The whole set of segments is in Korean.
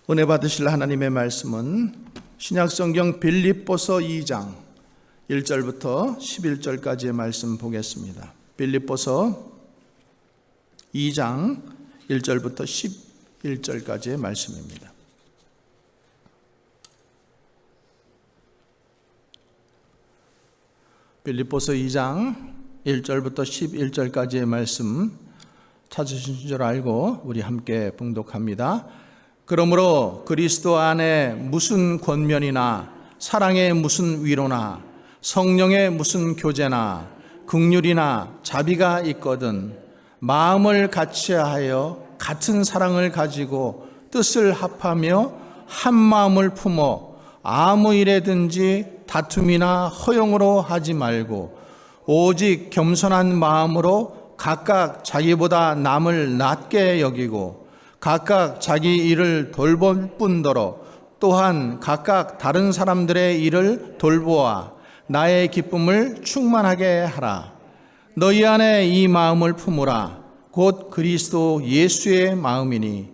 은혜 받으실 하나님의 말씀은 신약성경 빌립보서 2장 1절부터 11절까지의 말씀 보겠습니다. 빌립보서 2장 1절부터 11절까지의 말씀입니다. 빌립보서 2장 1절부터 11절까지의 말씀 찾으신 줄 알고 우리 함께 봉독합니다. 그러므로 그리스도 안에 무슨 권면이나 사랑의 무슨 위로나 성령의 무슨 교제나 긍휼이나 자비가 있거든 마음을 같이하여 같은 사랑을 가지고 뜻을 합하며 한 마음을 품어 아무 일에든지 다툼이나 허용으로 하지 말고 오직 겸손한 마음으로 각각 자기보다 남을 낮게 여기고 각각 자기 일을 돌볼 뿐더러 또한 각각 다른 사람들의 일을 돌보아 나의 기쁨을 충만하게 하라. 너희 안에 이 마음을 품으라. 곧 그리스도 예수의 마음이니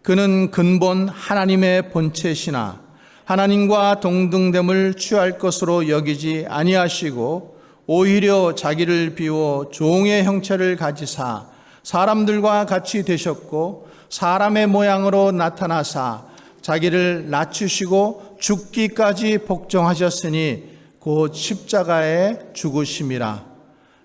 그는 근본 하나님의 본체시나 하나님과 동등됨을 취할 것으로 여기지 아니하시고 오히려 자기를 비워 종의 형체를 가지사 사람들과 같이 되셨고 사람의 모양으로 나타나사 자기를 낮추시고 죽기까지 복종하셨으니 곧 십자가에 죽으심이라.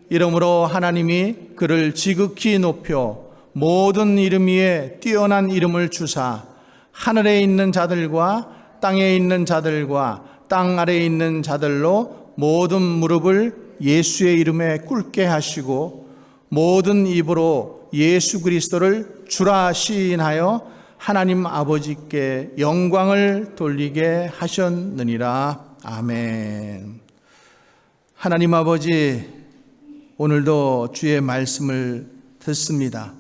이러므로 하나님이 그를 지극히 높여 모든 이름 위에 뛰어난 이름을 주사 하늘에 있는 자들과 땅에 있는 자들과 땅 아래에 있는 자들로 모든 무릎을 예수의 이름에 꿇게 하시고 모든 입으로 예수 그리스도를 주라 시인하여 하나님 아버지께 영광을 돌리게 하셨느니라. 아멘. 하나님 아버지, 오늘도 주의 말씀을 듣습니다.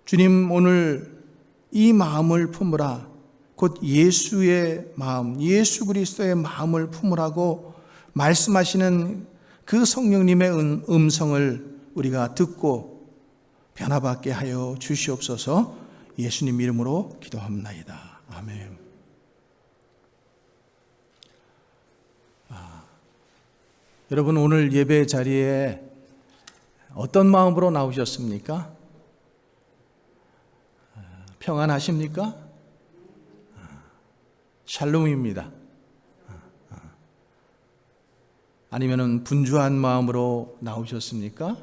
주님, 오늘 이 마음을 품으라. 곧 예수의 마음, 예수 그리스도의 마음을 품으라고 말씀하시는 그 성령님의 음성을 우리가 듣고 변화받게 하여 주시옵소서. 예수님 이름으로 기도합나이다. 아멘. 여러분, 오늘 예배 자리에 어떤 마음으로 나오셨습니까? 평안하십니까? 샬롬입니다. 아니면은 분주한 마음으로 나오셨습니까?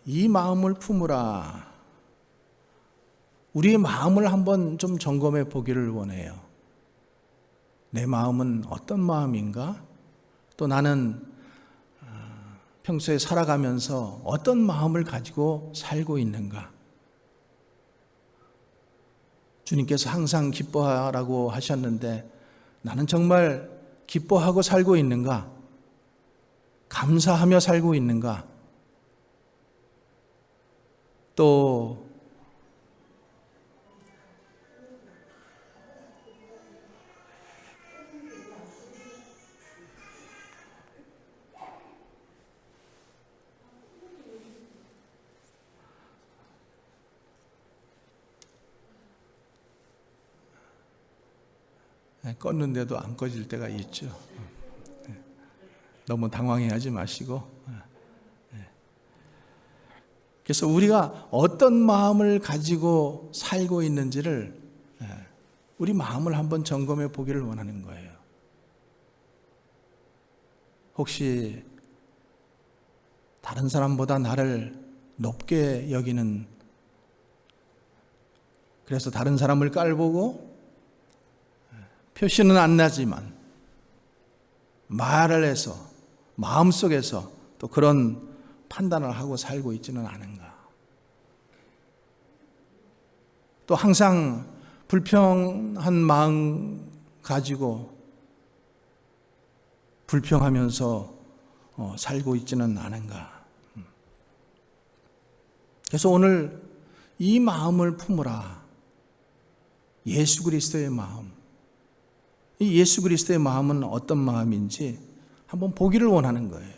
이 마음을 품으라. 우리의 마음을 한번 좀 점검해 보기를 원해요. 내 마음은 어떤 마음인가? 또 나는 평소에 살아가면서 어떤 마음을 가지고 살고 있는가? 주님께서 항상 기뻐하라고 하셨는데 나는 정말 기뻐하고 살고 있는가? 감사하며 살고 있는가? 또 껐는데도 안 꺼질 때가 있죠. 너무 당황해하지 마시고. 그래서 우리가 어떤 마음을 가지고 살고 있는지를 우리 마음을 한번 점검해 보기를 원하는 거예요. 혹시 다른 사람보다 나를 높게 여기는, 그래서 다른 사람을 깔보고 표시는 안 나지만 말을 해서 마음속에서 또 그런 판단을 하고 살고 있지는 않은가? 또 항상 불평한 마음 가지고 불평하면서 살고 있지는 않은가? 그래서 오늘 이 마음을 품으라. 예수 그리스도의 마음. 이 예수 그리스도의 마음은 어떤 마음인지 한번 보기를 원하는 거예요.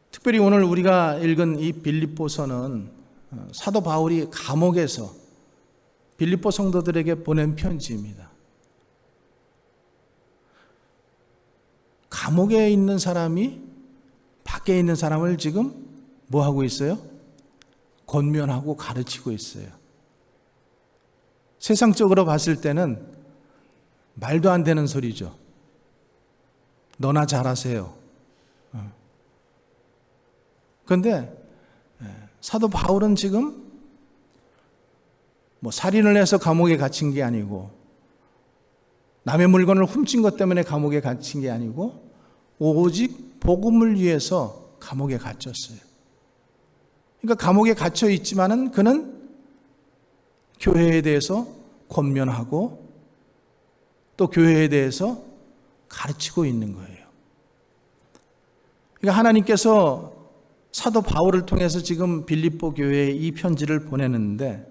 특별히 오늘 우리가 읽은 이 빌립보서는 사도 바울이 감옥에서 빌립보 성도들에게 보낸 편지입니다. 감옥에 있는 사람이 밖에 있는 사람을 지금 뭐 하고 있어요? 권면하고 가르치고 있어요. 세상적으로 봤을 때는 말도 안 되는 소리죠. 너나 잘하세요. 그런데 사도 바울은 지금 뭐 살인을 해서 감옥에 갇힌 게 아니고 남의 물건을 훔친 것 때문에 감옥에 갇힌 게 아니고 오직 복음을 위해서 감옥에 갇혔어요. 그러니까 감옥에 갇혀 있지만은 그는 교회에 대해서 권면하고 또 교회에 대해서 가르치고 있는 거예요. 그러니까 하나님께서 사도 바울을 통해서 지금 빌립보 교회에 이 편지를 보내는데,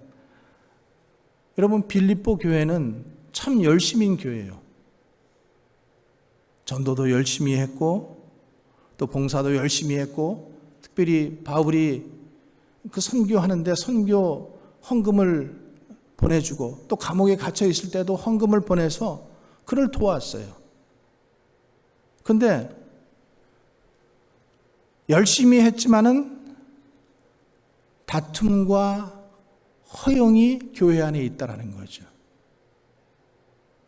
여러분 빌립보 교회는 참 열심인 교회예요. 전도도 열심히 했고 또 봉사도 열심히 했고, 특별히 바울이 그 선교하는데 선교 헌금을 보내주고 또 감옥에 갇혀 있을 때도 헌금을 보내서 그를 도왔어요. 그런데 열심히 했지만은 다툼과 허용이 교회 안에 있다라는 거죠.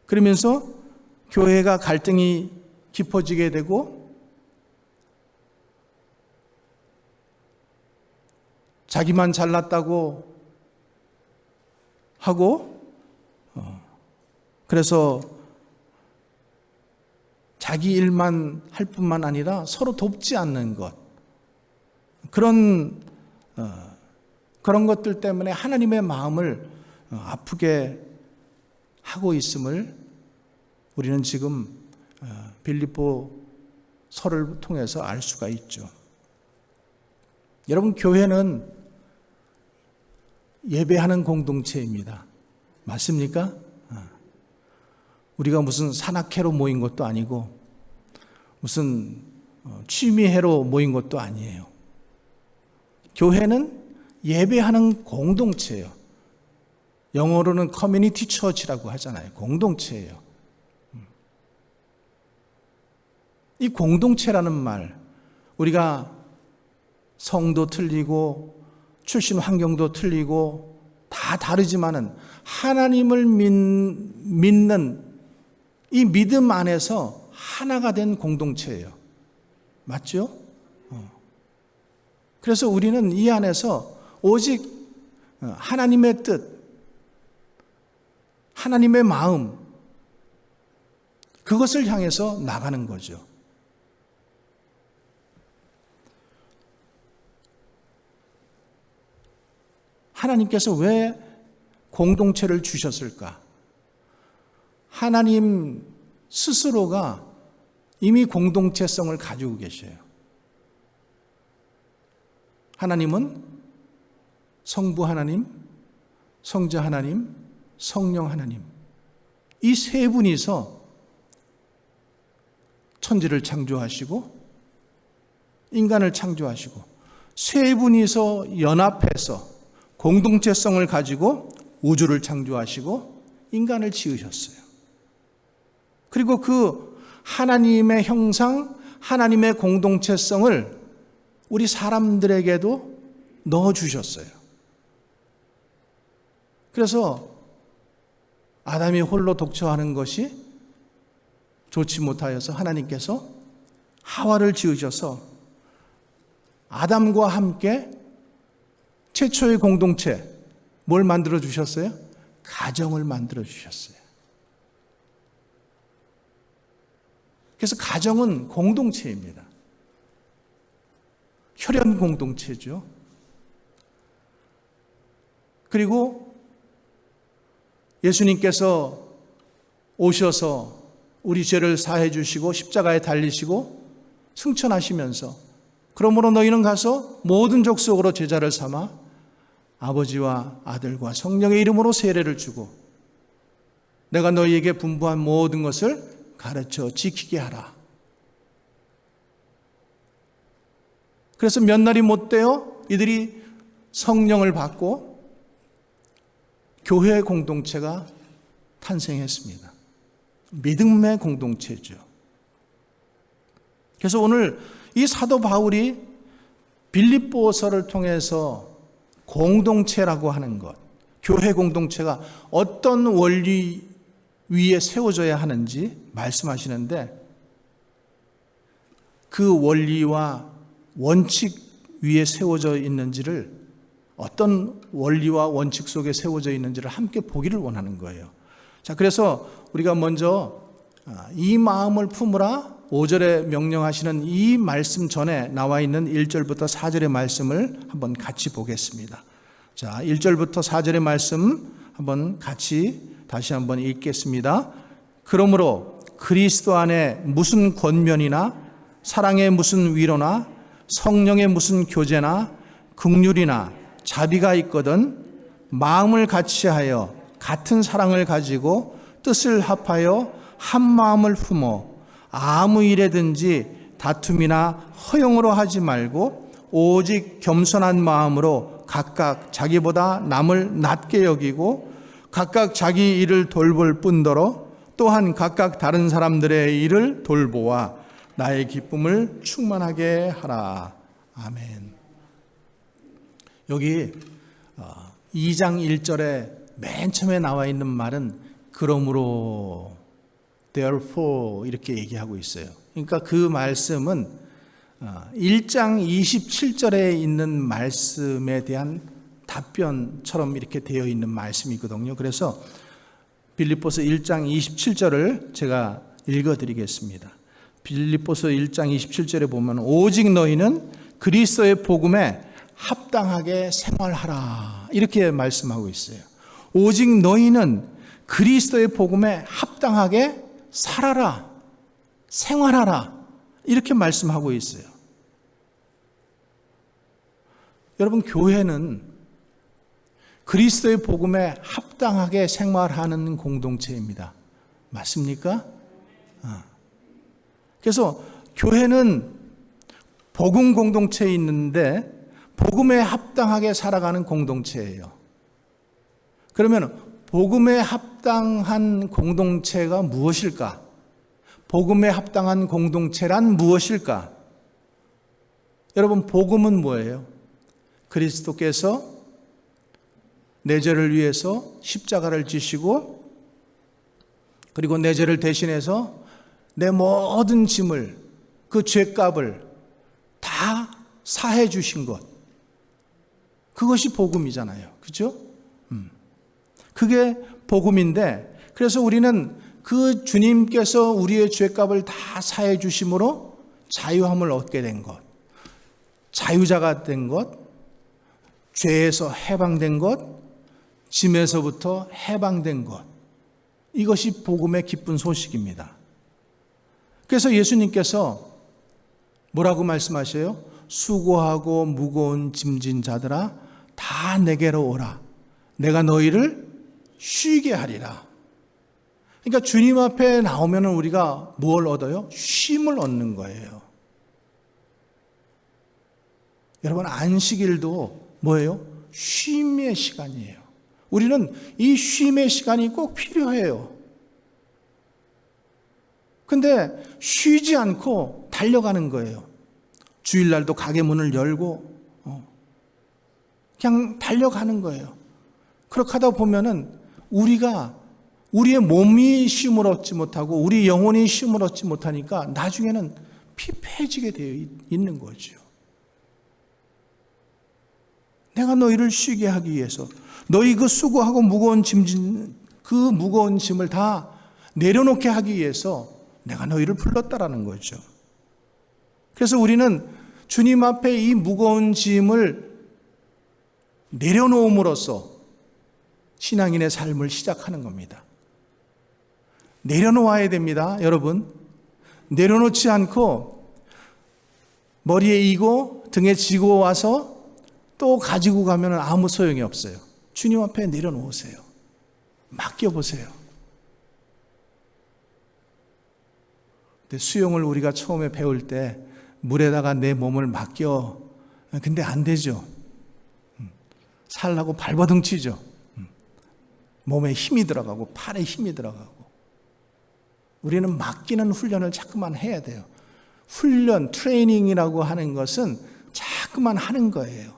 그러면서 교회가 갈등이 깊어지게 되고 자기만 잘났다고 하고 그래서 자기 일만 할 뿐만 아니라 서로 돕지 않는 것, 그런 것들 때문에 하나님의 마음을 아프게 하고 있음을 우리는 지금 빌립보서를 통해서 알 수가 있죠. 여러분, 교회는 예배하는 공동체입니다. 맞습니까? 우리가 무슨 산악회로 모인 것도 아니고 무슨 취미회로 모인 것도 아니에요. 교회는 예배하는 공동체예요. 영어로는 커뮤니티 처치라고 하잖아요. 공동체예요. 이 공동체라는 말, 우리가 성도 틀리고 출신 환경도 틀리고 다 다르지만은 하나님을 믿는 이 믿음 안에서 하나가 된 공동체예요. 맞죠? 그래서 우리는 이 안에서 오직 하나님의 뜻, 하나님의 마음, 그것을 향해서 나가는 거죠. 하나님께서 왜 공동체를 주셨을까? 하나님 스스로가 이미 공동체성을 가지고 계셔요. 하나님은 성부 하나님, 성자 하나님, 성령 하나님, 이 세 분이서 천지를 창조하시고 인간을 창조하시고 세 분이서 연합해서 공동체성을 가지고 우주를 창조하시고 인간을 지으셨어요. 그리고 그 하나님의 형상, 하나님의 공동체성을 우리 사람들에게도 넣어주셨어요. 그래서 아담이 홀로 독처하는 것이 좋지 못하여서 하나님께서 하와를 지으셔서 아담과 함께 최초의 공동체, 뭘 만들어 주셨어요? 가정을 만들어 주셨어요. 그래서 가정은 공동체입니다. 혈연 공동체죠. 그리고 예수님께서 오셔서 우리 죄를 사해 주시고 십자가에 달리시고 승천하시면서 그러므로 너희는 가서 모든 족속으로 제자를 삼아 아버지와 아들과 성령의 이름으로 세례를 주고 내가 너희에게 분부한 모든 것을 가르쳐 지키게 하라. 그래서 몇 날이 못 되어 이들이 성령을 받고 교회 공동체가 탄생했습니다. 믿음의 공동체죠. 그래서 오늘 이 사도 바울이 빌립보서를 통해서 공동체라고 하는 것, 교회 공동체가 어떤 원리 위에 세워져야 하는지 말씀하시는데, 그 원리와 원칙 위에 세워져 있는지를, 어떤 원리와 원칙 속에 세워져 있는지를 함께 보기를 원하는 거예요. 자, 그래서 우리가 먼저 이 마음을 품으라 5절에 명령하시는 이 말씀 전에 나와 있는 1절부터 4절의 말씀을 한번 같이 보겠습니다. 자, 1절부터 4절의 말씀 한번 같이 다시 한번 읽겠습니다. 그러므로 그리스도 안에 무슨 권면이나 사랑의 무슨 위로나 성령의 무슨 교제나 긍휼이나 자비가 있거든 마음을 같이하여 같은 사랑을 가지고 뜻을 합하여 한 마음을 품어 아무 일에든지 다툼이나 허용으로 하지 말고 오직 겸손한 마음으로 각각 자기보다 남을 낮게 여기고 각각 자기 일을 돌볼 뿐더러 또한 각각 다른 사람들의 일을 돌보아 나의 기쁨을 충만하게 하라. 아멘. 여기 2장 1절에 맨 처음에 나와 있는 말은 그러므로, therefore 이렇게 얘기하고 있어요. 그러니까 그 말씀은 1장 27절에 있는 말씀에 대한 답변처럼 이렇게 되어 있는 말씀이거든요. 그래서 빌립보서 1장 27절을 제가 읽어드리겠습니다. 빌립보서 1장 27절에 보면 오직 너희는 그리스도의 복음에 합당하게 생활하라 이렇게 말씀하고 있어요. 오직 너희는 그리스도의 복음에 합당하게 살아라, 생활하라 이렇게 말씀하고 있어요. 여러분, 교회는 그리스도의 복음에 합당하게 생활하는 공동체입니다. 맞습니까? 그래서 교회는 복음 공동체에 있는데 복음에 합당하게 살아가는 공동체예요. 그러면 복음에 합당한 공동체가 무엇일까? 복음에 합당한 공동체란 무엇일까? 여러분, 복음은 뭐예요? 그리스도께서 내 죄를 위해서 십자가를 지시고 그리고 내 죄를 대신해서 내 모든 짐을, 그 죄값을 다 사해 주신 것, 그것이 복음이잖아요. 그죠? 그게 복음인데, 그래서 우리는 그 주님께서 우리의 죄값을 다 사해 주심으로 자유함을 얻게 된 것, 자유자가 된 것, 죄에서 해방된 것, 짐에서부터 해방된 것, 이것이 복음의 기쁜 소식입니다. 그래서 예수님께서 뭐라고 말씀하셔요? 수고하고 무거운 짐진 자들아 다 내게로 오라. 내가 너희를 쉬게 하리라. 그러니까 주님 앞에 나오면 우리가 뭘 얻어요? 쉼을 얻는 거예요. 여러분, 안식일도 뭐예요? 쉼의 시간이에요. 우리는 이 쉼의 시간이 꼭 필요해요. 근데 쉬지 않고 달려가는 거예요. 주일날도 가게 문을 열고 그냥 달려가는 거예요. 그렇게 하다 보면은 우리의 몸이 쉼을 얻지 못하고 우리 영혼이 쉼을 얻지 못하니까 나중에는 피폐해지게 되어 있는 거죠. 내가 너희를 쉬게 하기 위해서 너희 그 수고하고 무거운 짐을 다 내려놓게 하기 위해서 내가 너희를 불렀다라는 거죠. 그래서 우리는 주님 앞에 이 무거운 짐을 내려놓음으로써 신앙인의 삶을 시작하는 겁니다. 내려놓아야 됩니다, 여러분. 내려놓지 않고 머리에 이고 등에 지고 와서 또 가지고 가면 아무 소용이 없어요. 주님 앞에 내려놓으세요. 맡겨보세요. 근데 수영을 우리가 처음에 배울 때 물에다가 내 몸을 맡겨. 근데 안 되죠. 하려고 발버둥 치죠. 몸에 힘이 들어가고 팔에 힘이 들어가고. 우리는 맡기는 훈련을 자꾸만 해야 돼요. 훈련, 트레이닝이라고 하는 것은 자꾸만 하는 거예요.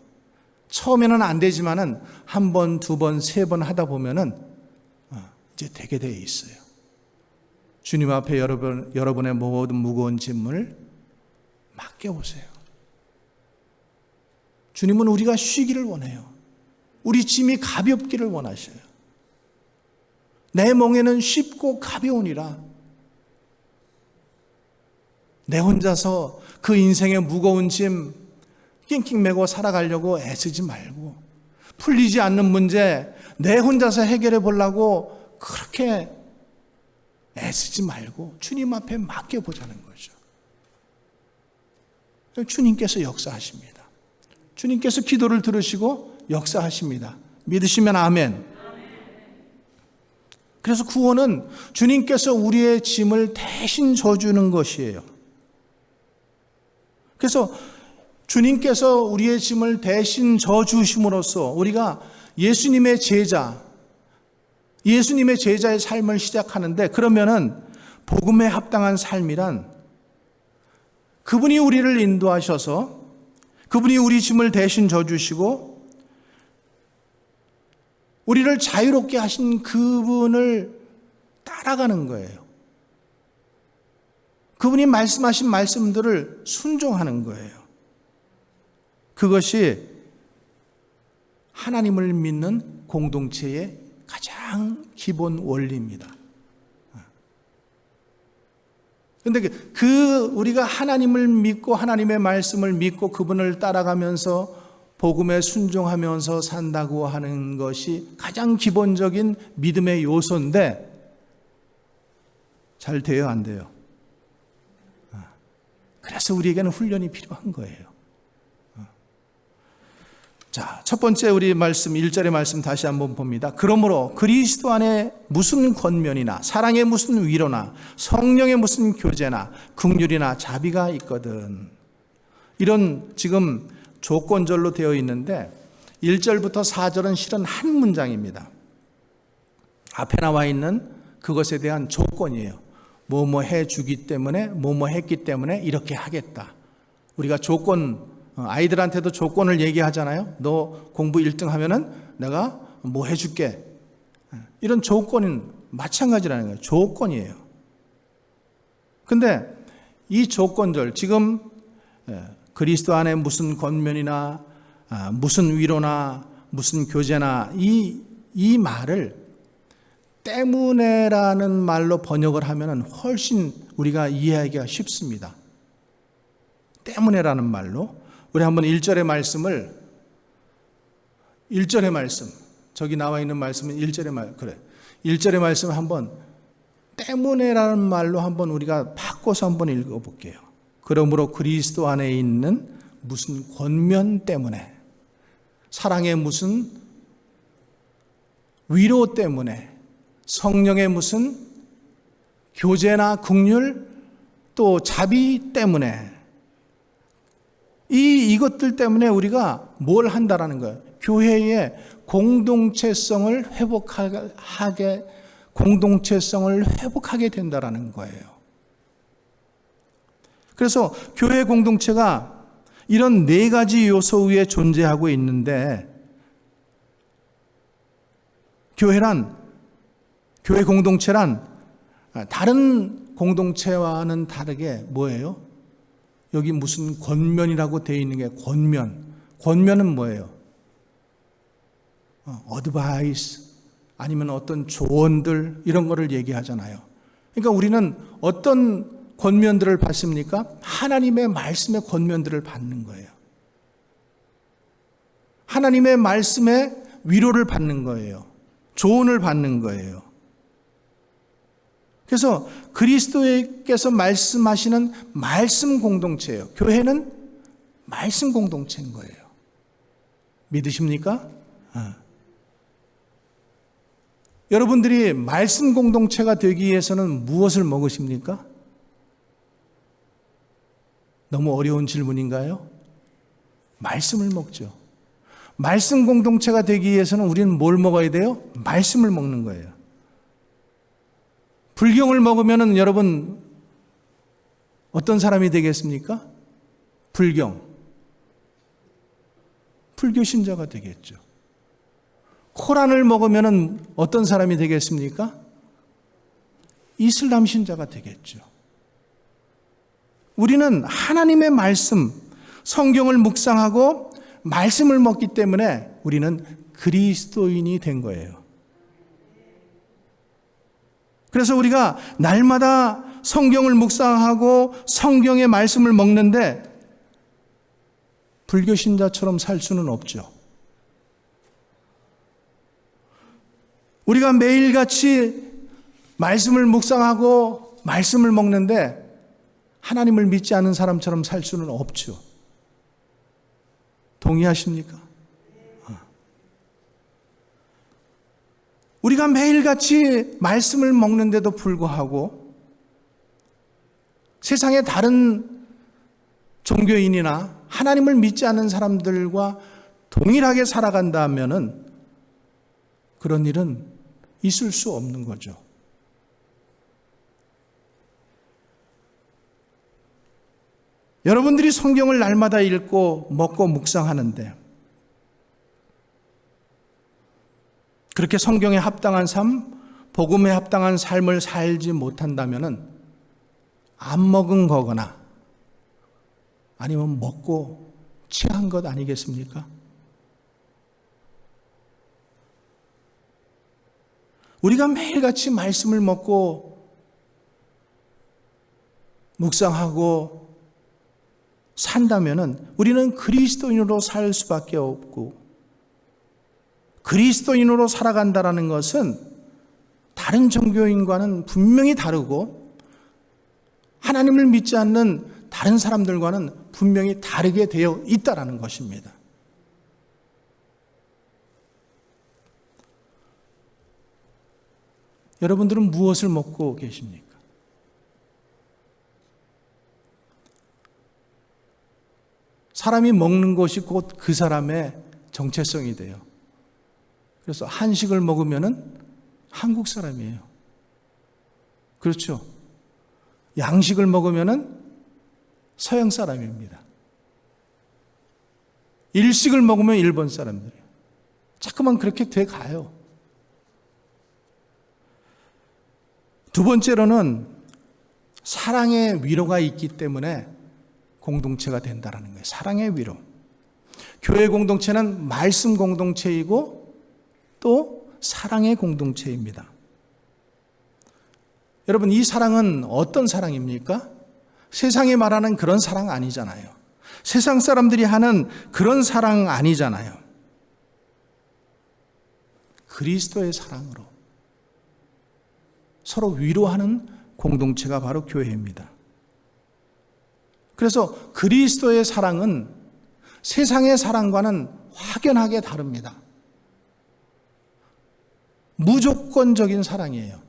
처음에는 안 되지만은 한 번, 두 번, 세 번 하다 보면은 이제 되게 돼 있어요. 주님 앞에 여러분의 모든 무거운 짐을 맡겨보세요. 주님은 우리가 쉬기를 원해요. 우리 짐이 가볍기를 원하셔요. 내 멍에는 쉽고 가벼우니라. 내 혼자서 그 인생의 무거운 짐 낑낑 메고 살아가려고 애쓰지 말고, 풀리지 않는 문제 내 혼자서 해결해 보려고 그렇게 애쓰지 말고 주님 앞에 맡겨보자는 거죠. 주님께서 역사하십니다. 주님께서 기도를 들으시고 역사하십니다. 믿으시면 아멘. 그래서 구원은 주님께서 우리의 짐을 대신 져주는 것이에요. 그래서 주님께서 우리의 짐을 대신 져주심으로써 우리가 예수님의 제자의 삶을 시작하는데, 그러면은 복음에 합당한 삶이란 그분이 우리를 인도하셔서 그분이 우리 짐을 대신 져주시고 우리를 자유롭게 하신 그분을 따라가는 거예요. 그분이 말씀하신 말씀들을 순종하는 거예요. 그것이 하나님을 믿는 공동체의 가장 기본 원리입니다. 그런데 우리가 하나님을 믿고 하나님의 말씀을 믿고 그분을 따라가면서 복음에 순종하면서 산다고 하는 것이 가장 기본적인 믿음의 요소인데, 잘 돼요, 안 돼요? 그래서 우리에게는 훈련이 필요한 거예요. 자, 첫 번째 우리 말씀 1절의 말씀 다시 한번 봅니다. 그러므로 그리스도 안에 무슨 권면이나 사랑의 무슨 위로나 성령의 무슨 교제나 긍휼이나 자비가 있거든. 이런 지금 조건절로 되어 있는데 1절부터 4절은 실은 한 문장입니다. 앞에 나와 있는 그것에 대한 조건이에요. 뭐뭐 해주기 때문에, 뭐뭐 했기 때문에 이렇게 하겠다. 우리가 아이들한테도 조건을 얘기하잖아요. 너 공부 1등 하면은 내가 뭐 해줄게. 이런 조건은 마찬가지라는 거예요. 조건이에요. 근데 이 조건들, 지금 그리스도 안에 무슨 권면이나 무슨 위로나 무슨 교제나 이 말을 때문에라는 말로 번역을 하면은 훨씬 우리가 이해하기가 쉽습니다. 때문에라는 말로. 우리 한번 1절의 말씀을, 1절의 말씀, 저기 나와 있는 말씀은 1절의 말씀을 한번 때문에라는 말로 한번 우리가 바꿔서 한번 읽어볼게요. 그러므로 그리스도 안에 있는 무슨 권면 때문에, 사랑의 무슨 위로 때문에, 성령의 무슨 교제나 긍휼 또 자비 때문에, 이것들 때문에 우리가 뭘 한다라는 거예요. 교회의 공동체성을 회복하게 된다라는 거예요. 그래서 교회 공동체가 이런 네 가지 요소 위에 존재하고 있는데, 교회 공동체란 다른 공동체와는 다르게 뭐예요? 여기 무슨 권면이라고 되어 있는 게 권면은 뭐예요? 어드바이스 아니면 어떤 조언들 이런 거를 얘기하잖아요. 그러니까 우리는 어떤 권면들을 받습니까? 하나님의 말씀의 권면들을 받는 거예요. 하나님의 말씀의 위로를 받는 거예요. 조언을 받는 거예요. 그래서 그리스도께서 말씀하시는 말씀 공동체예요. 교회는 말씀 공동체인 거예요. 믿으십니까? 여러분들이 말씀 공동체가 되기 위해서는 무엇을 먹으십니까? 너무 어려운 질문인가요? 말씀을 먹죠. 말씀 공동체가 되기 위해서는 우리는 뭘 먹어야 돼요? 말씀을 먹는 거예요. 불경을 먹으면은 여러분 어떤 사람이 되겠습니까? 불교 신자가 되겠죠. 코란을 먹으면은 어떤 사람이 되겠습니까? 이슬람 신자가 되겠죠. 우리는 하나님의 말씀, 성경을 묵상하고 말씀을 먹기 때문에 우리는 그리스도인이 된 거예요. 그래서 우리가 날마다 성경을 묵상하고 성경의 말씀을 먹는데 불교 신자처럼 살 수는 없죠. 우리가 매일같이 말씀을 묵상하고 말씀을 먹는데 하나님을 믿지 않는 사람처럼 살 수는 없죠. 동의하십니까? 우리가 매일같이 말씀을 먹는데도 불구하고 세상의 다른 종교인이나 하나님을 믿지 않는 사람들과 동일하게 살아간다 하면은 그런 일은 있을 수 없는 거죠. 여러분들이 성경을 날마다 읽고 먹고 묵상하는데 그렇게 성경에 합당한 삶, 복음에 합당한 삶을 살지 못한다면은 안 먹은 거거나 아니면 먹고 취한 것 아니겠습니까? 우리가 매일같이 말씀을 먹고 묵상하고 산다면은 우리는 그리스도인으로 살 수밖에 없고 그리스도인으로 살아간다라는 것은 다른 종교인과는 분명히 다르고 하나님을 믿지 않는 다른 사람들과는 분명히 다르게 되어 있다라는 것입니다. 여러분들은 무엇을 먹고 계십니까? 사람이 먹는 것이 곧 그 사람의 정체성이 돼요. 그래서 한식을 먹으면은 한국 사람이에요. 그렇죠? 양식을 먹으면은 서양 사람입니다. 일식을 먹으면 일본 사람들이에요. 자꾸만 그렇게 돼 가요. 두 번째로는 사랑의 위로가 있기 때문에 공동체가 된다는 거예요. 사랑의 위로. 교회 공동체는 말씀 공동체이고 또 사랑의 공동체입니다. 여러분, 이 사랑은 어떤 사랑입니까? 세상이 말하는 그런 사랑 아니잖아요. 세상 사람들이 하는 그런 사랑 아니잖아요. 그리스도의 사랑으로 서로 위로하는 공동체가 바로 교회입니다. 그래서 그리스도의 사랑은 세상의 사랑과는 확연하게 다릅니다. 무조건적인 사랑이에요.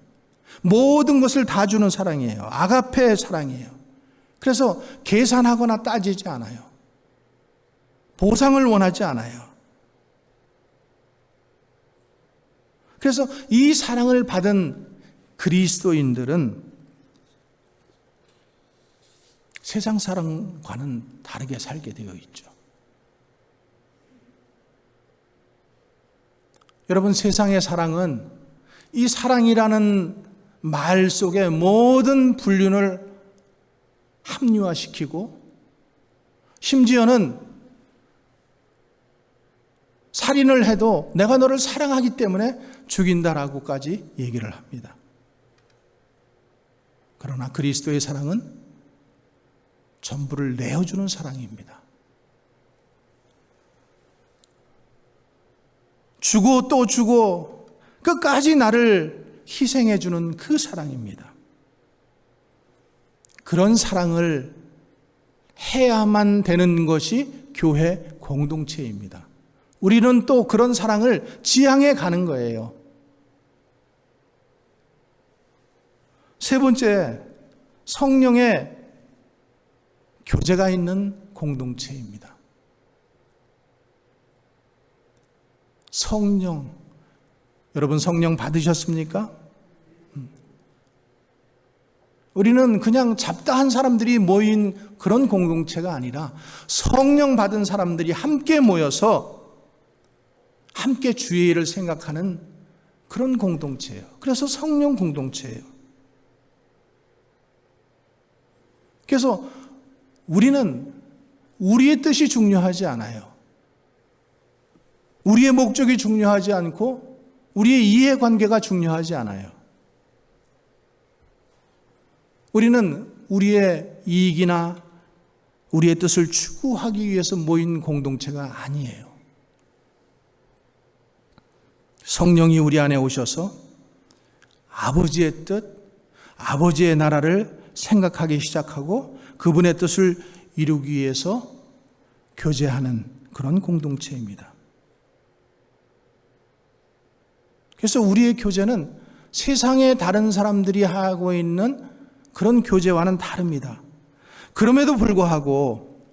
모든 것을 다 주는 사랑이에요. 아가페의 사랑이에요. 그래서 계산하거나 따지지 않아요. 보상을 원하지 않아요. 그래서 이 사랑을 받은 그리스도인들은 세상 사랑과는 다르게 살게 되어 있죠. 여러분, 세상의 사랑은 이 사랑이라는 말 속에 모든 불륜을 합리화시키고 심지어는 살인을 해도 내가 너를 사랑하기 때문에 죽인다라고까지 얘기를 합니다. 그러나 그리스도의 사랑은 전부를 내어주는 사랑입니다. 주고 또 주고 끝까지 나를 희생해주는 그 사랑입니다. 그런 사랑을 해야만 되는 것이 교회 공동체입니다. 우리는 또 그런 사랑을 지향해 가는 거예요. 세 번째, 성령의 교제가 있는 공동체입니다. 성령. 여러분 성령 받으셨습니까? 우리는 그냥 잡다한 사람들이 모인 그런 공동체가 아니라 성령 받은 사람들이 함께 모여서 함께 주의 일을 생각하는 그런 공동체예요. 그래서 성령 공동체예요. 그래서 우리는 우리의 뜻이 중요하지 않아요. 우리의 목적이 중요하지 않고 우리의 이해관계가 중요하지 않아요. 우리는 우리의 이익이나 우리의 뜻을 추구하기 위해서 모인 공동체가 아니에요. 성령이 우리 안에 오셔서 아버지의 뜻, 아버지의 나라를 생각하기 시작하고 그분의 뜻을 이루기 위해서 교제하는 그런 공동체입니다. 그래서 우리의 교제는 세상의 다른 사람들이 하고 있는 그런 교제와는 다릅니다. 그럼에도 불구하고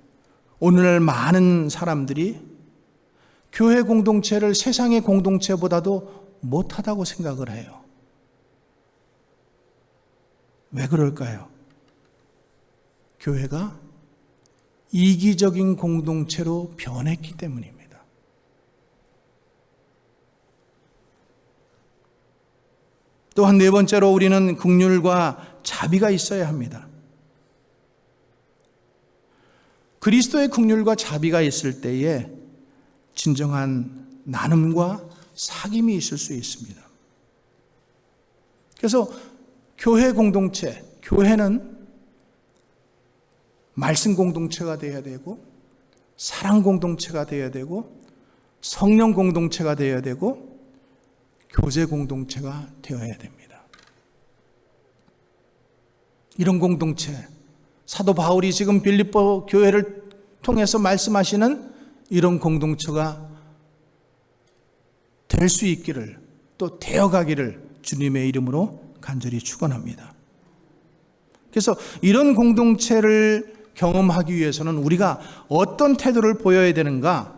오늘날 많은 사람들이 교회 공동체를 세상의 공동체보다도 못하다고 생각을 해요. 왜 그럴까요? 교회가 이기적인 공동체로 변했기 때문입니다. 또한 네 번째로 우리는 긍휼과 자비가 있어야 합니다. 그리스도의 긍휼과 자비가 있을 때에 진정한 나눔과 사귐이 있을 수 있습니다. 그래서 교회 공동체, 교회는 말씀 공동체가 되어야 되고 사랑 공동체가 되어야 되고 성령 공동체가 되어야 되고 교제 공동체가 되어야 됩니다. 이런 공동체, 사도 바울이 지금 빌립보 교회를 통해서 말씀하시는 이런 공동체가 될 수 있기를, 또 되어가기를 주님의 이름으로 간절히 축원합니다. 그래서 이런 공동체를 경험하기 위해서는 우리가 어떤 태도를 보여야 되는가?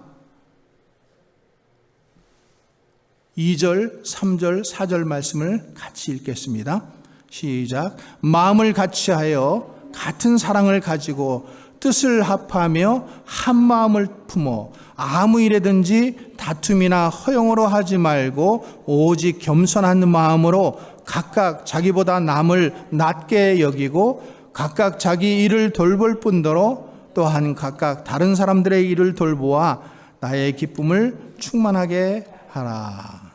2절, 3절, 4절 말씀을 같이 읽겠습니다. 시작. 마음을 같이하여 같은 사랑을 가지고 뜻을 합하며 한 마음을 품어 아무 일에든지 다툼이나 허용으로 하지 말고 오직 겸손한 마음으로 각각 자기보다 남을 낮게 여기고 각각 자기 일을 돌볼 뿐더러 또한 각각 다른 사람들의 일을 돌보아 나의 기쁨을 충만하게 하라.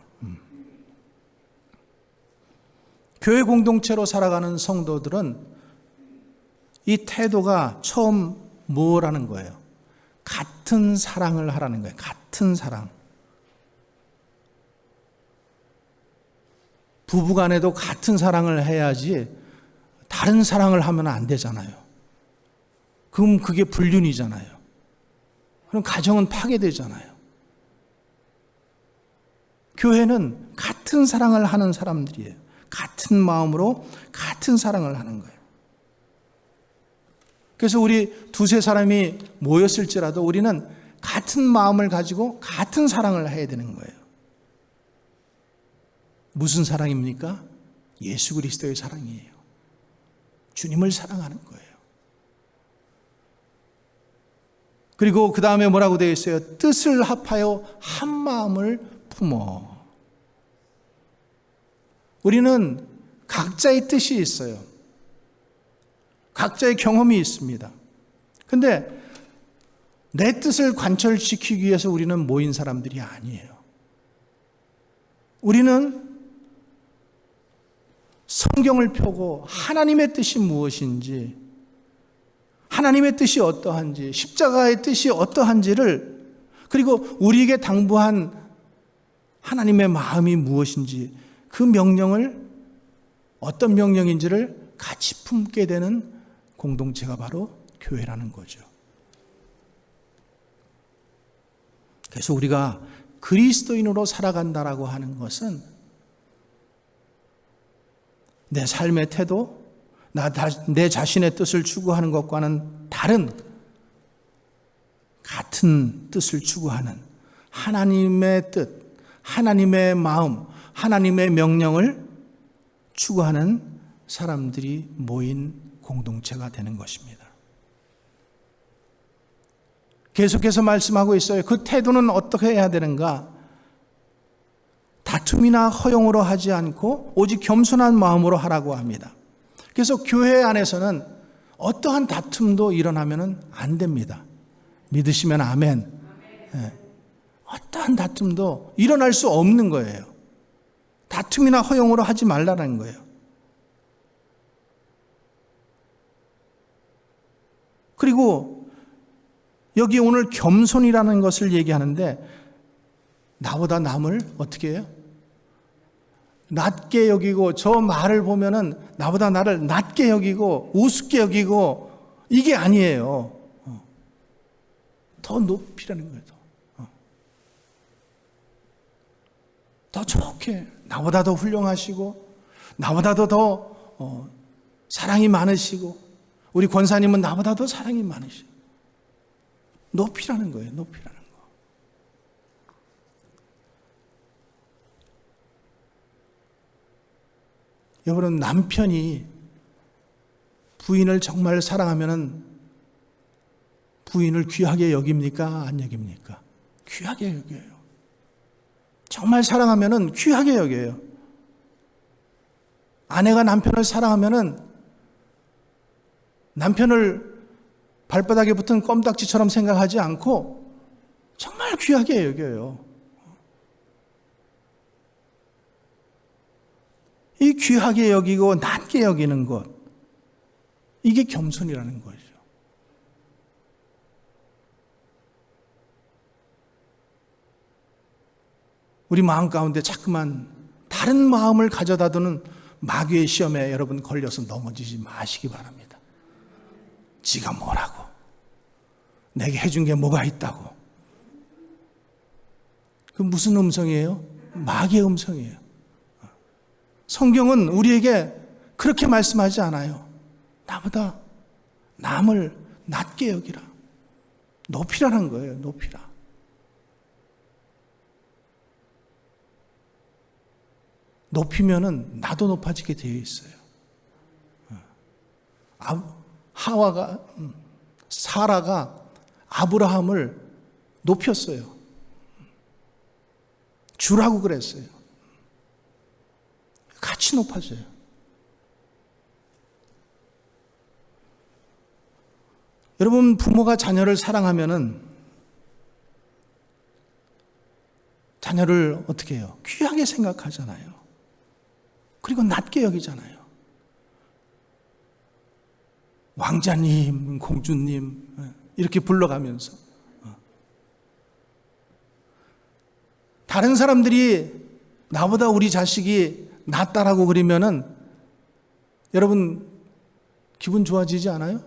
교회 공동체로 살아가는 성도들은 이 태도가 처음 뭐라는 거예요? 같은 사랑을 하라는 거예요. 같은 사랑. 부부간에도 같은 사랑을 해야지 다른 사랑을 하면 안 되잖아요. 그럼 그게 불륜이잖아요. 그럼 가정은 파괴되잖아요. 교회는 같은 사랑을 하는 사람들이에요. 같은 마음으로 같은 사랑을 하는 거예요. 그래서 우리 두세 사람이 모였을지라도 우리는 같은 마음을 가지고 같은 사랑을 해야 되는 거예요. 무슨 사랑입니까? 예수 그리스도의 사랑이에요. 주님을 사랑하는 거예요. 그리고 그 다음에 뭐라고 되어 있어요? 뜻을 합하여 한 마음을 품어. 우리는 각자의 뜻이 있어요. 각자의 경험이 있습니다. 근데 내 뜻을 관철시키기 위해서 우리는 모인 사람들이 아니에요. 우리는 성경을 펴고 하나님의 뜻이 무엇인지, 하나님의 뜻이 어떠한지, 십자가의 뜻이 어떠한지를, 그리고 우리에게 당부한 하나님의 마음이 무엇인지, 그 명령을 어떤 명령인지를 같이 품게 되는 공동체가 바로 교회라는 거죠. 그래서 우리가 그리스도인으로 살아간다라고 하는 것은 내 삶의 태도, 내 자신의 뜻을 추구하는 것과는 다른 같은 뜻을 추구하는 하나님의 뜻, 하나님의 마음, 하나님의 명령을 추구하는 사람들이 모인 공동체가 되는 것입니다. 계속해서 말씀하고 있어요. 그 태도는 어떻게 해야 되는가? 다툼이나 허용으로 하지 않고 오직 겸손한 마음으로 하라고 합니다. 그래서 교회 안에서는 어떠한 다툼도 일어나면 안 됩니다. 믿으시면 아멘. 네. 어떠한 다툼도 일어날 수 없는 거예요. 다툼이나 허용으로 하지 말라는 거예요. 그리고 여기 오늘 겸손이라는 것을 얘기하는데 나보다 남을 어떻게 해요? 낮게 여기고 저 말을 보면은 나보다 나를 낮게 여기고 우습게 여기고 이게 아니에요. 더 높이라는 거예요. 더 좋게 나보다 더 훌륭하시고 나보다도 더 사랑이 많으시고 우리 권사님은 나보다 더 사랑이 많으시고 높이라는 거예요. 높이라는 거. 여러분 남편이 부인을 정말 사랑하면은 부인을 귀하게 여깁니까? 안 여깁니까? 귀하게 여겨요. 정말 사랑하면은 귀하게 여겨요. 아내가 남편을 사랑하면은 남편을 발바닥에 붙은 껌딱지처럼 생각하지 않고 정말 귀하게 여겨요. 이 귀하게 여기고 낮게 여기는 것, 이게 겸손이라는 거죠. 우리 마음 가운데 자꾸만 다른 마음을 가져다 두는 마귀의 시험에 여러분 걸려서 넘어지지 마시기 바랍니다. 지가 뭐라고? 내게 해준 게 뭐가 있다고? 그 무슨 음성이에요? 마귀의 음성이에요. 성경은 우리에게 그렇게 말씀하지 않아요. 나보다 남을 낮게 여기라. 높이라는 거예요. 높이라. 높이면은 나도 높아지게 되어 있어요. 사라가 아브라함을 높였어요. 주라고 그랬어요. 같이 높아져요. 여러분, 부모가 자녀를 사랑하면은 자녀를 어떻게 해요? 귀하게 생각하잖아요. 그리고 낮게 여기잖아요. 왕자님, 공주님 이렇게 불러가면서 다른 사람들이 나보다 우리 자식이 낫다라고 그러면은 여러분 기분 좋아지지 않아요?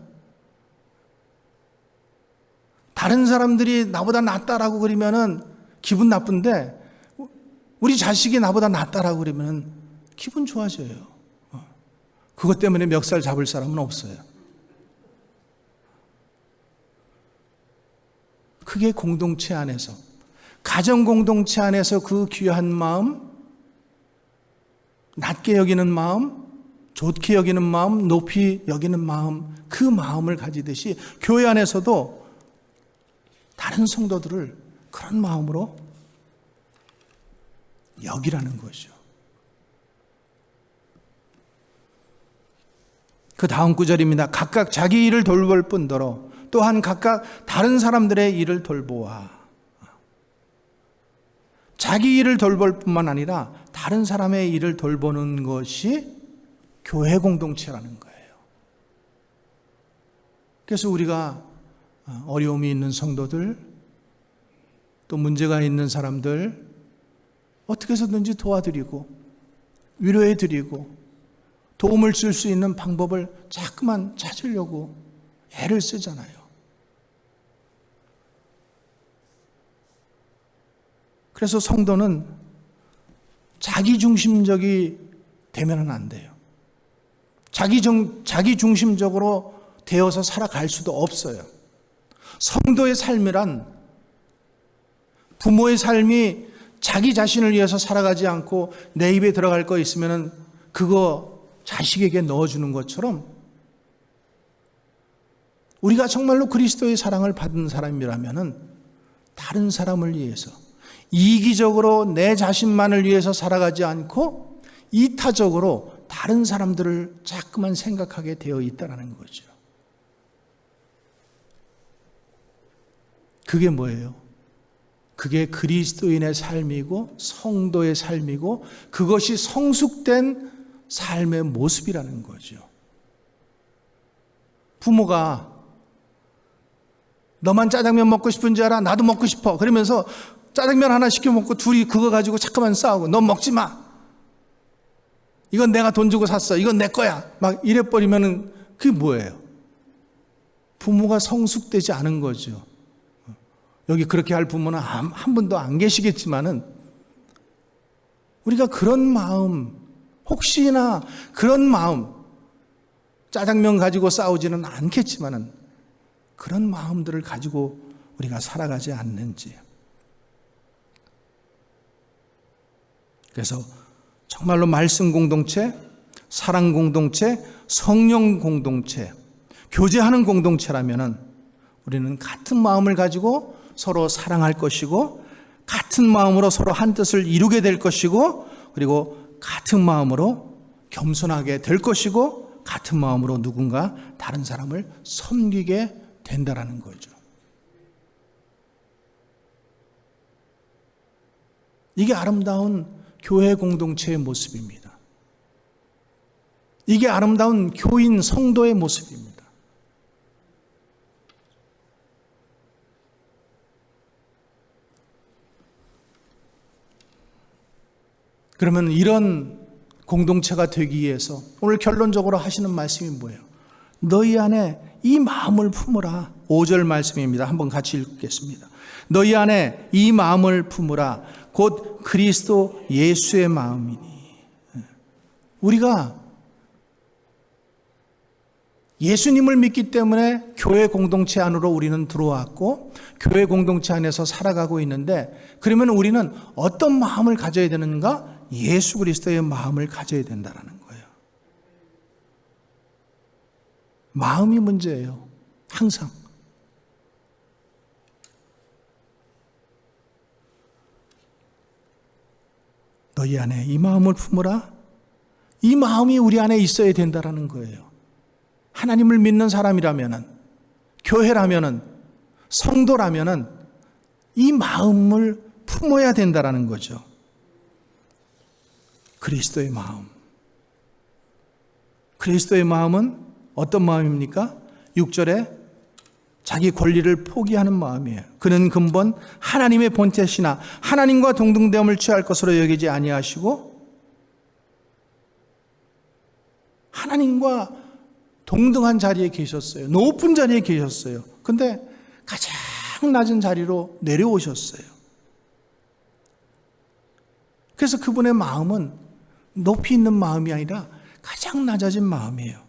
다른 사람들이 나보다 낫다라고 그러면은 기분 나쁜데 우리 자식이 나보다 낫다라고 그러면은 기분 좋아져요. 그것 때문에 멱살 잡을 사람은 없어요. 그게 공동체 안에서, 가정 공동체 안에서 그 귀한 마음, 낮게 여기는 마음, 좋게 여기는 마음, 높이 여기는 마음, 그 마음을 가지듯이 교회 안에서도 다른 성도들을 그런 마음으로 여기라는 거죠. 그 다음 구절입니다. 각각 자기 일을 돌볼 뿐더러 또한 각각 다른 사람들의 일을 돌보아. 자기 일을 돌볼 뿐만 아니라 다른 사람의 일을 돌보는 것이 교회 공동체라는 거예요. 그래서 우리가 어려움이 있는 성도들, 또 문제가 있는 사람들 어떻게 해서든지 도와드리고 위로해드리고 도움을 줄 수 있는 방법을 자꾸만 찾으려고 애를 쓰잖아요. 그래서 성도는 자기중심적이 되면은 안 돼요. 자기중심적으로 되어서 살아갈 수도 없어요. 성도의 삶이란 부모의 삶이 자기 자신을 위해서 살아가지 않고 내 입에 들어갈 거 있으면은 그거 자식에게 넣어주는 것처럼 우리가 정말로 그리스도의 사랑을 받은 사람이라면은 다른 사람을 위해서 이기적으로 내 자신만을 위해서 살아가지 않고 이타적으로 다른 사람들을 자꾸만 생각하게 되어 있다는 거죠. 그게 뭐예요? 그게 그리스도인의 삶이고 성도의 삶이고 그것이 성숙된 삶의 모습이라는 거죠. 부모가 너만 짜장면 먹고 싶은지 알아? 나도 먹고 싶어. 그러면서 짜장면 하나 시켜 먹고 둘이 그거 가지고 자꾸만 싸우고 넌 먹지 마. 이건 내가 돈 주고 샀어. 이건 내 거야. 막 이래버리면은 그게 뭐예요? 부모가 성숙되지 않은 거죠. 여기 그렇게 할 부모는 한 분도 안 계시겠지만은 우리가 그런 마음, 혹시나 그런 마음, 짜장면 가지고 싸우지는 않겠지만은 그런 마음들을 가지고 우리가 살아가지 않는지. 그래서 정말로 말씀 공동체, 사랑 공동체, 성령 공동체, 교제하는 공동체라면은 우리는 같은 마음을 가지고 서로 사랑할 것이고 같은 마음으로 서로 한 뜻을 이루게 될 것이고 그리고 같은 마음으로 겸손하게 될 것이고 같은 마음으로 누군가 다른 사람을 섬기게 된다라는 거죠. 이게 아름다운 교회 공동체의 모습입니다. 이게 아름다운 교인 성도의 모습입니다. 그러면 이런 공동체가 되기 위해서 오늘 결론적으로 하시는 말씀이 뭐예요? 너희 안에 이 마음을 품으라. 5절 말씀입니다. 한번 같이 읽겠습니다. 너희 안에 이 마음을 품으라. 곧 그리스도 예수의 마음이니. 우리가 예수님을 믿기 때문에 교회 공동체 안으로 우리는 들어왔고 교회 공동체 안에서 살아가고 있는데 그러면 우리는 어떤 마음을 가져야 되는가? 예수 그리스도의 마음을 가져야 된다는 거예요. 마음이 문제예요. 항상. 너희 안에 이 마음을 품으라. 이 마음이 우리 안에 있어야 된다는 거예요. 하나님을 믿는 사람이라면은, 교회라면은, 성도라면은 이 마음을 품어야 된다는 거죠. 그리스도의 마음. 그리스도의 마음은 어떤 마음입니까? 6절에 자기 권리를 포기하는 마음이에요. 그는 근본 하나님의 본체시나 하나님과 동등됨을 취할 것으로 여기지 아니하시고 하나님과 동등한 자리에 계셨어요. 높은 자리에 계셨어요. 근데 가장 낮은 자리로 내려오셨어요. 그래서 그분의 마음은 높이 있는 마음이 아니라 가장 낮아진 마음이에요.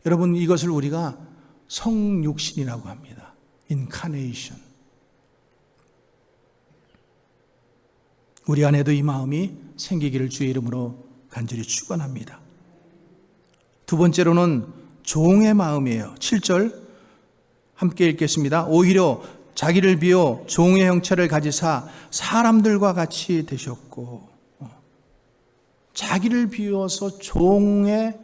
여러분, 이것을 우리가 성육신이라고 합니다. 인카네이션. 우리 안에도 이 마음이 생기기를 주의 이름으로 간절히 축원합니다. 두 번째로는 종의 마음이에요. 7절 함께 읽겠습니다. 오히려 자기를 비워 종의 형체를 가지사 사람들과 같이 되셨고, 자기를 비워서 종의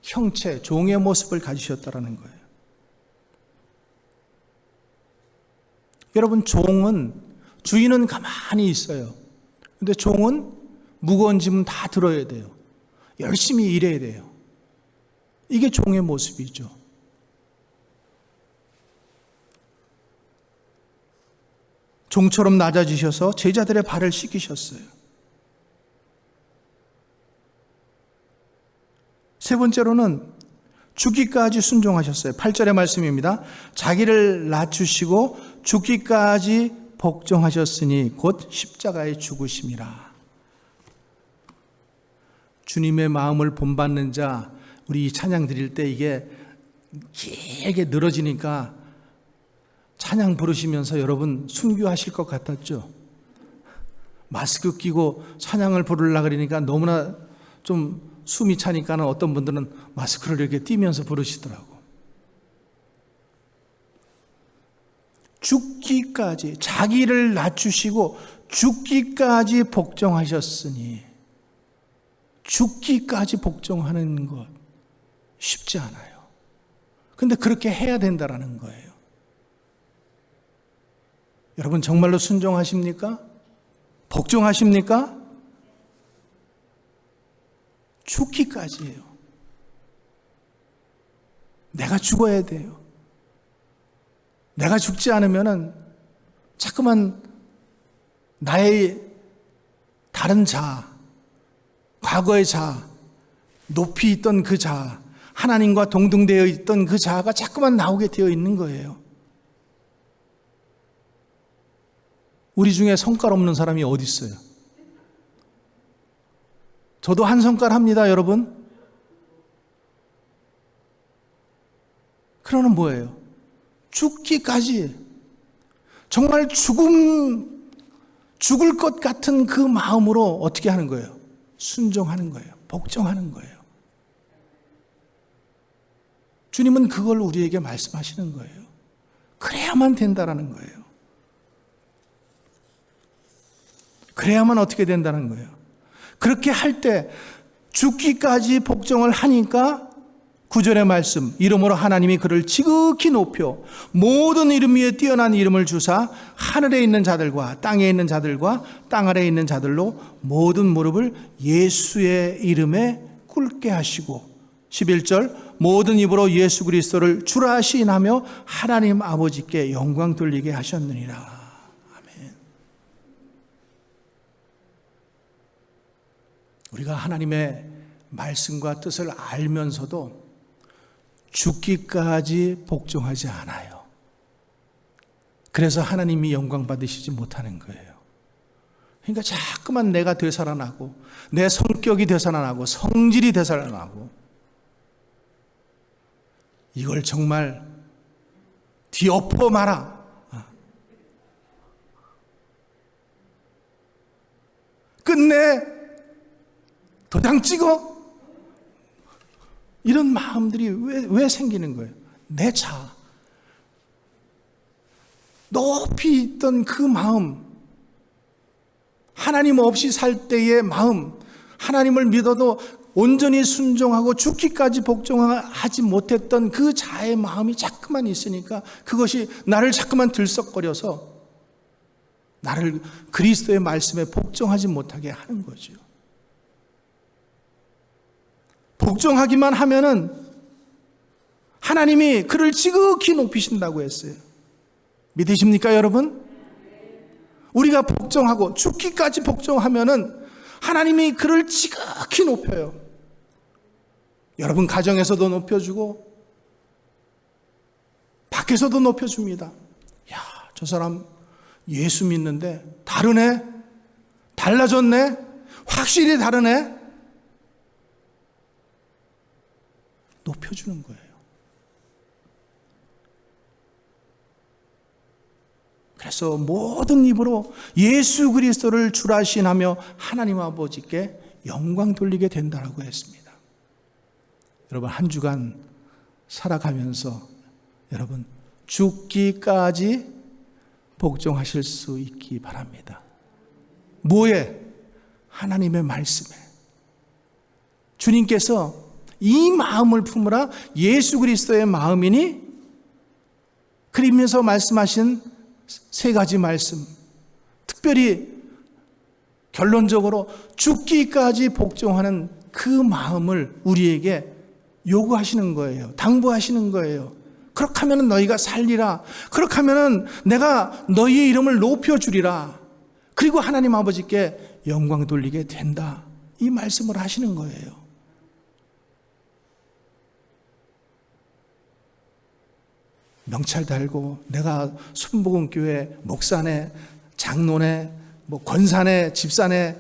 형체, 종의 모습을 가지셨다라는 거예요. 여러분, 종은 주인은 가만히 있어요. 근데 종은 무거운 짐은 다 들어야 돼요. 열심히 일해야 돼요. 이게 종의 모습이죠. 종처럼 낮아지셔서 제자들의 발을 씻기셨어요. 세 번째로는 죽기까지 순종하셨어요. 8절의 말씀입니다. 자기를 낮추시고 죽기까지 복종하셨으니 곧 십자가에 죽으심이라. 주님의 마음을 본받는 자, 우리 찬양 드릴 때 이게 길게 늘어지니까 찬양 부르시면서 여러분 순교하실 것 같았죠? 마스크 끼고 찬양을 부르려고 그러니까 너무나 좀 숨이 차니까는 어떤 분들은 마스크를 이렇게 띄면서 부르시더라고. 죽기까지, 자기를 낮추시고 죽기까지 복종하셨으니, 죽기까지 복종하는 것 쉽지 않아요. 근데 그렇게 해야 된다라는 거예요. 여러분 정말로 순종하십니까? 복종하십니까? 죽기까지예요. 내가 죽어야 돼요. 내가 죽지 않으면은 자꾸만 나의 다른 자, 과거의 자, 높이 있던 그 자, 하나님과 동등되어 있던 그 자아가 자꾸만 나오게 되어 있는 거예요. 우리 중에 성깔 없는 사람이 어디 있어요? 저도 한 성깔 합니다, 여러분. 그러는 뭐예요? 죽기까지, 정말 죽을 것 같은 그 마음으로 어떻게 하는 거예요? 순종하는 거예요. 복종하는 거예요. 주님은 그걸 우리에게 말씀하시는 거예요. 그래야만 된다라는 거예요. 그래야만 어떻게 된다는 거예요. 그렇게 할 때 죽기까지 복종을 하니까 9절의 말씀, 이름으로 하나님이 그를 지극히 높여 모든 이름 위에 뛰어난 이름을 주사 하늘에 있는 자들과 땅에 있는 자들과 땅 아래에 있는 자들로 모든 무릎을 예수의 이름에 꿇게 하시고, 11절 모든 입으로 예수 그리스도를 주라 시인하며 하나님 아버지께 영광 돌리게 하셨느니라. 아멘. 우리가 하나님의 말씀과 뜻을 알면서도 죽기까지 복종하지 않아요. 그래서 하나님이 영광 받으시지 못하는 거예요. 그러니까 자꾸만 내가 되살아나고 내 성격이 되살아나고 성질이 되살아나고, 이걸 정말 뒤엎어 마라. 끝내 도장 찍어. 이런 마음들이 왜 생기는 거예요? 내 자, 높이 있던 그 마음, 하나님 없이 살 때의 마음, 하나님을 믿어도 온전히 순종하고 죽기까지 복종하지 못했던 그 자의 마음이 자꾸만 있으니까 그것이 나를 자꾸만 들썩거려서 나를 그리스도의 말씀에 복종하지 못하게 하는 거죠. 복종하기만 하면은 하나님이 그를 지극히 높이신다고 했어요. 믿으십니까, 여러분? 우리가 복종하고 죽기까지 복종하면은 하나님이 그를 지극히 높여요. 여러분 가정에서도 높여주고 밖에서도 높여줍니다. 야, 저 사람 예수 믿는데 다르네, 달라졌네, 확실히 다르네. 높여주는 거예요. 그래서 모든 입으로 예수 그리스도를 주라 시인하며 하나님 아버지께 영광 돌리게 된다라고 했습니다. 여러분 한 주간 살아가면서 여러분 죽기까지 복종하실 수 있기 바랍니다. 뭐에? 하나님의 말씀에. 주님께서 이 마음을 품으라, 예수 그리스도의 마음이니, 그러면서 말씀하신 세 가지 말씀, 특별히 결론적으로 죽기까지 복종하는 그 마음을 우리에게 요구하시는 거예요. 당부하시는 거예요. 그렇게 하면 너희가 살리라. 그렇게 하면 내가 너희의 이름을 높여주리라. 그리고 하나님 아버지께 영광 돌리게 된다. 이 말씀을 하시는 거예요. 명찰 달고 내가 순복음교회 목사네, 장로네, 권사네, 집사네,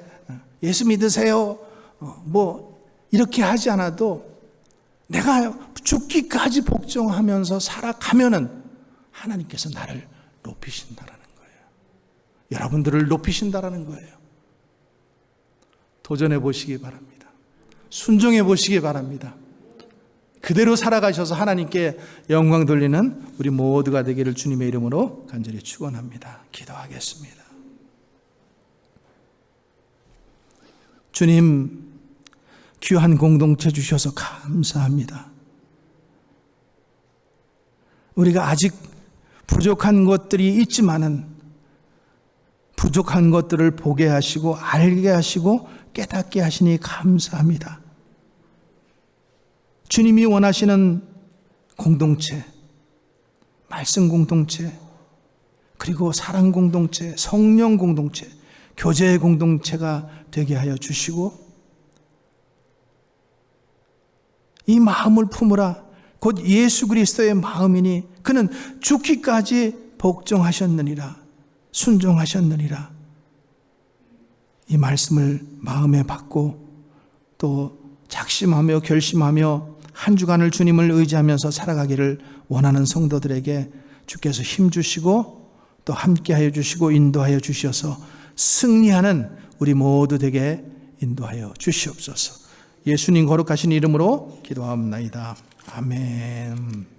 예수 믿으세요, 이렇게 하지 않아도 내가 죽기까지 복종하면서 살아가면은 하나님께서 나를 높이신다라는 거예요. 여러분들을 높이신다라는 거예요. 도전해 보시기 바랍니다. 순종해 보시기 바랍니다. 그대로 살아가셔서 하나님께 영광 돌리는 우리 모두가 되기를 주님의 이름으로 간절히 축원합니다. 기도하겠습니다. 주님, 귀한 공동체 주셔서 감사합니다. 우리가 아직 부족한 것들이 있지만은 부족한 것들을 보게 하시고 알게 하시고 깨닫게 하시니 감사합니다. 주님이 원하시는 공동체, 말씀 공동체, 그리고 사랑 공동체, 성령 공동체, 교제 공동체가 되게 하여 주시고 이 마음을 품으라. 곧 예수 그리스도의 마음이니 그는 죽기까지 복종하셨느니라, 순종하셨느니라. 이 말씀을 마음에 받고 또 작심하며 결심하며 한 주간을 주님을 의지하면서 살아가기를 원하는 성도들에게 주께서 힘주시고 또 함께하여 주시고 인도하여 주셔서 승리하는 우리 모두 되게 인도하여 주시옵소서. 예수님 거룩하신 이름으로 기도하옵나이다. 아멘.